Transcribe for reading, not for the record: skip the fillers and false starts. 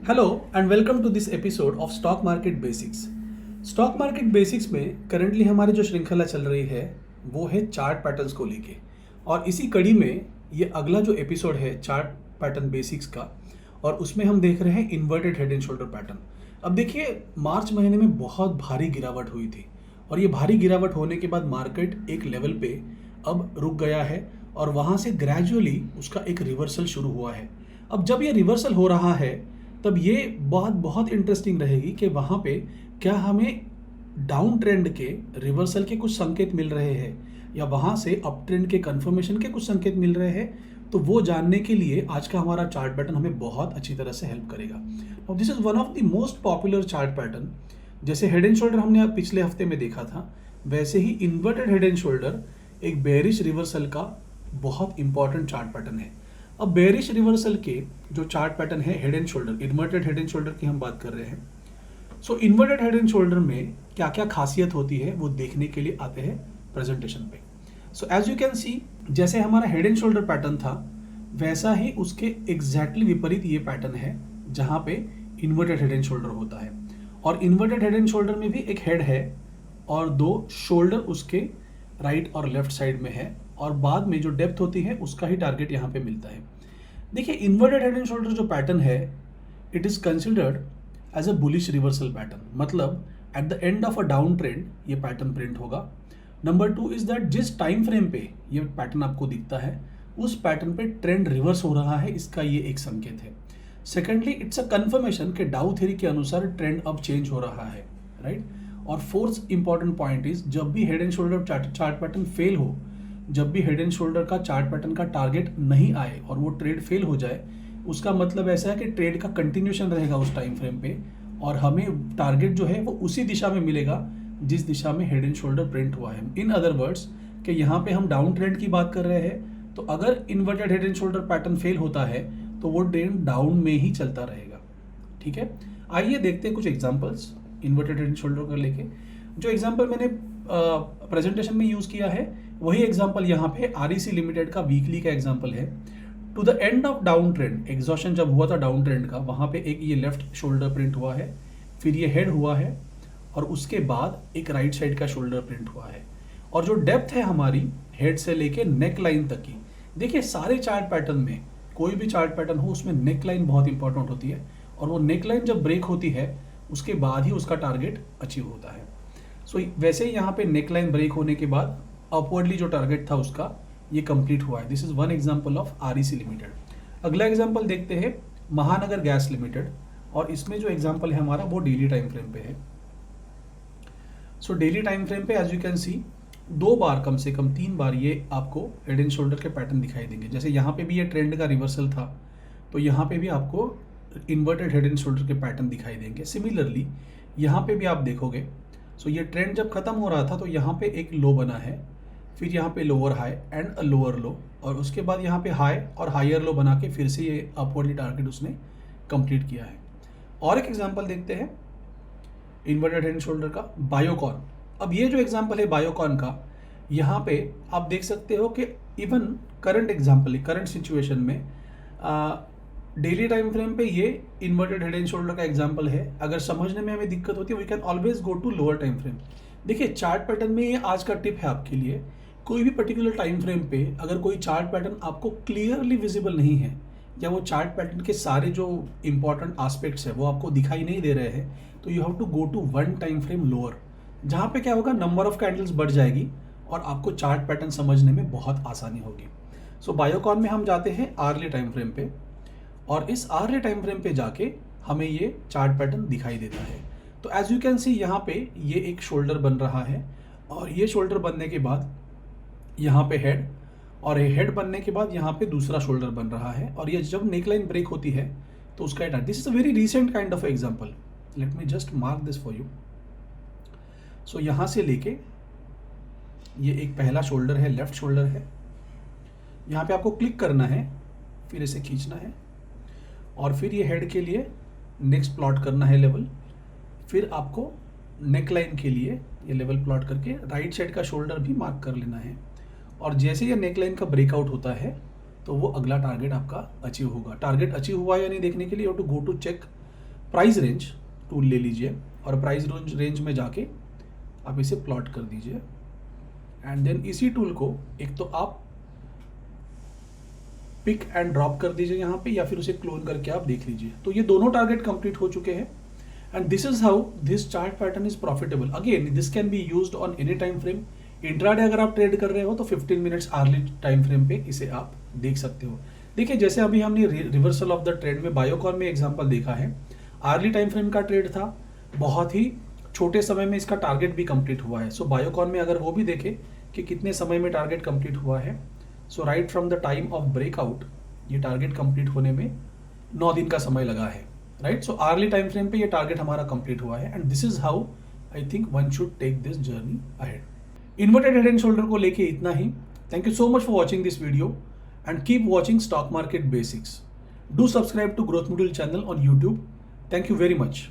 Hello and welcome to this episode of stock market basics. Stock market basics में currently हमारी जो श्रृंखला चल रही है वो है चार्ट पैटर्न्स को लेके, और इसी कड़ी में ये अगला जो एपिसोड है चार्ट पैटर्न बेसिक्स का, और उसमें हम देख रहे हैं inverted head and shoulder pattern. अब देखिए, मार्च महीने में बहुत भारी गिरावट हुई थी, और ये भारी गिरावट होने के बाद मार्केट एक लेवल पे अब रुक गया है, और वहाँ से ग्रेजुअली उसका एक रिवर्सल शुरू हुआ है। अब जब ये रिवर्सल हो रहा है तब ये बहुत बहुत इंटरेस्टिंग रहेगी कि वहाँ पे क्या हमें डाउन ट्रेंड के रिवर्सल के कुछ संकेत मिल रहे हैं या वहाँ से अप ट्रेंड के कंफर्मेशन के कुछ संकेत मिल रहे हैं। तो वो जानने के लिए आज का हमारा चार्ट पैटर्न हमें बहुत अच्छी तरह से हेल्प करेगा। और this is one of the most popular chart pattern. जैसे हेड एंड शोल्डर हमने पिछले हफ्ते में देखा था, वैसे ही इन्वर्टेड हेड एंड शोल्डर एक बेरिश रिवर्सल का बहुत इंपॉर्टेंट चार्ट पैटर्न है। अब बेरिश रिवर्सल के जो चार्ट पैटर्न है head and shoulder, inverted head and shoulder की हम बात कर रहे हैं। सो इन्वर्टेड हेड एंड शोल्डर में क्या क्या खासियत होती है वो देखने के लिए आते हैं प्रेजेंटेशन पे। So as you can see, जैसे हमारा हेड एंड शोल्डर पैटर्न था वैसा ही उसके एग्जैक्टली विपरीत ये पैटर्न है जहाँ पे इन्वर्टेड हेड एंड शोल्डर होता है। और इन्वर्टेड हेड एंड शोल्डर में भी एक हेड है और दो शोल्डर उसके राइट और लेफ्ट साइड में है, और बाद में जो डेप्थ होती है उसका ही टारगेट यहाँ पे मिलता है। देखिए, इन्वर्टेड हेड एंड शोल्डर जो पैटर्न है, it is considered as a bullish reversal pattern. मतलब at the end of a down trend ये पैटर्न प्रिंट होगा। नंबर 2 इज दैट जिस टाइम फ्रेम पे ये पैटर्न आपको दिखता है उस पैटर्न पे ट्रेंड रिवर्स हो रहा है, इसका ये एक संकेत है। सेकेंडली, इट्स अ कंफर्मेशन कि डाउ थ्योरी के अनुसार ट्रेंड अब चेंज हो रहा है, राइट। और फोर्थ इंपॉर्टेंट पॉइंट इज, जब भी head and shoulder chart pattern fail हो, जब भी हेड एंड शोल्डर का चार्ट पैटर्न का टारगेट नहीं आए और वो ट्रेड फेल हो जाए, उसका मतलब ऐसा है कि ट्रेड का कंटिन्यूशन रहेगा उस टाइम फ्रेम पे, और हमें टारगेट जो है वो उसी दिशा में मिलेगा जिस दिशा में हेड एंड शोल्डर प्रिंट हुआ है। इन अदर वर्ड्स कि यहाँ पे हम डाउन ट्रेंड की बात कर रहे हैं, तो अगर inverted head and shoulder pattern fail होता है तो वो ट्रेंड डाउन में ही चलता रहेगा। ठीक है, आइए देखते हैं कुछ examples inverted head and shoulder को लेके। जो एग्जाम्पल मैंने प्रेजेंटेशन में यूज किया है वही एग्जांपल यहाँ पे आरईसी लिमिटेड का वीकली का एग्जांपल है। To the end of down trend, exhaustion जब हुआ था डाउन ट्रेंड का, वहाँ पे एक ये लेफ्ट शोल्डर प्रिंट हुआ है, फिर ये हेड हुआ है, और उसके बाद एक राइट साइड का शोल्डर प्रिंट हुआ है। और जो डेप्थ है हमारी हेड से लेके नेक लाइन तक की, देखिए सारे चार्ट पैटर्न में, कोई भी चार्ट पैटर्न हो उसमें नेक लाइन बहुत इंपॉर्टेंट होती है, और वो नेक लाइन जब ब्रेक होती है उसके बाद ही उसका टारगेट अचीव होता है। सो वैसे ही यहाँ पे नेक लाइन ब्रेक होने के बाद अपवर्डली जो टारगेट था उसका ये कंप्लीट हुआ है। This is one example of REC limited. अगला एग्जांपल देखते हैं महानगर गैस लिमिटेड, और इसमें जो एग्जांपल है हमारा वो डेली टाइम फ्रेम पे है। सो डेली टाइम फ्रेम पे एज यू कैन सी, 2 बार, कम से कम 3 बार ये आपको हेड एंड शोल्डर के पैटर्न दिखाई देंगे। जैसे यहाँ पे भी ये ट्रेंड का रिवर्सल था, तो यहाँ पे भी आपको इन्वर्टेड हेड एंड शोल्डर के पैटर्न दिखाई देंगे। सिमिलरली यहाँ पे भी आप देखोगे, सो ये ट्रेंड जब खत्म हो रहा था तो यहाँ पे एक लो बना है, फिर यहाँ पे lower high and a lower लो, और उसके बाद यहाँ पे हाई और हायर लो बना के फिर से ये अपवर्डली टारगेट उसने कंप्लीट किया है। और एक एग्जांपल देखते हैं इन्वर्टेड हेड एंड शोल्डर का, बायोकॉन। अब ये जो एग्जांपल है बायोकॉन का, यहाँ पे आप देख सकते हो कि even current example, current situation में डेली टाइम फ्रेम पे ये इन्वर्टेड हेड एंड शोल्डर का एग्जांपल है। अगर समझने में हमें दिक्कत होती है, we can always go to lower time frame. देखिए, चार्ट पैटर्न में ये आज का टिप है आपके लिए, कोई भी पर्टिकुलर टाइम फ्रेम पे अगर कोई चार्ट पैटर्न आपको क्लियरली विजिबल नहीं है, या वो चार्ट पैटर्न के सारे जो इंपॉर्टेंट एस्पेक्ट्स है वो आपको दिखाई नहीं दे रहे हैं, तो you have to go to one time frame lower, जहाँ पे क्या होगा, नंबर ऑफ कैंडल्स बढ़ जाएगी और आपको चार्ट पैटर्न समझने में बहुत आसानी होगी। सो बायोकॉन में हम जाते हैं आर्ली टाइम फ्रेम पे, और इस आर्ली टाइम फ्रेम पे जाके हमें ये चार्ट पैटर्न दिखाई देता है। तो एज यू कैन सी, यहाँ पे ये एक शोल्डर बन रहा है, और ये शोल्डर बनने के बाद यहाँ पे हेड, और हेड बनने के बाद यहाँ पे दूसरा शोल्डर बन रहा है, और ये जब नेकलाइन ब्रेक होती है तो उसका at, this is a very recent kind of example. Let me just mark this for you. So यहाँ से लेके ये एक पहला शोल्डर है, लेफ्ट शोल्डर है, यहाँ पे आपको क्लिक करना है, फिर इसे खींचना है, और फिर ये हेड के लिए नेक्स्ट प्लॉट करना है लेवल, फिर आपको नेक लाइन के लिए ये लेवल प्लॉट करके राइट साइड का शोल्डर भी मार्क कर लेना है, और जैसे ये नेक लाइन का ब्रेकआउट होता है तो वो अगला टारगेट आपका अचीव होगा। टारगेट अचीव हुआ या नहीं देखने के लिए you have to go to check price range tool ले लीजिए और प्राइस रेंज में जाके आप इसे प्लॉट कर दीजिए एंड देन इसी टूल को एक तो आप पिक एंड ड्रॉप कर दीजिए यहाँ पे या फिर उसे क्लोन करके आप देख लीजिए। तो ये दोनों टारगेट कंप्लीट हो चुके हैं and this is how this chart pattern is profitable. Again this can be used on any time frame. Intraday अगर आप ट्रेड कर रहे हो तो 15 मिनट्स आर्ली टाइम फ्रेम पे इसे आप देख सकते हो। देखिए जैसे अभी हमने रिवर्सल ऑफ द ट्रेंड में बायोकॉन में एग्जांपल देखा है, आर्ली टाइम फ्रेम का ट्रेड था, बहुत ही छोटे समय में इसका टारगेट भी कंप्लीट हुआ है। सो बायोकॉन में अगर वो भी देखें कि कितने समय में टारगेट कंप्लीट हुआ है, so right from the time of breakout ये टारगेट कंप्लीट होने में 9 दिन का समय लगा है, right. So early time frame पे ये टारगेट हमारा कंप्लीट हुआ है and this is how I think one should take this journey ahead. Inverted head and shoulder को लेके इतना ही। Thank you so much for watching this video and keep watching Stock Market Basics. Do subscribe to Growth Module channel on YouTube. Thank you very much.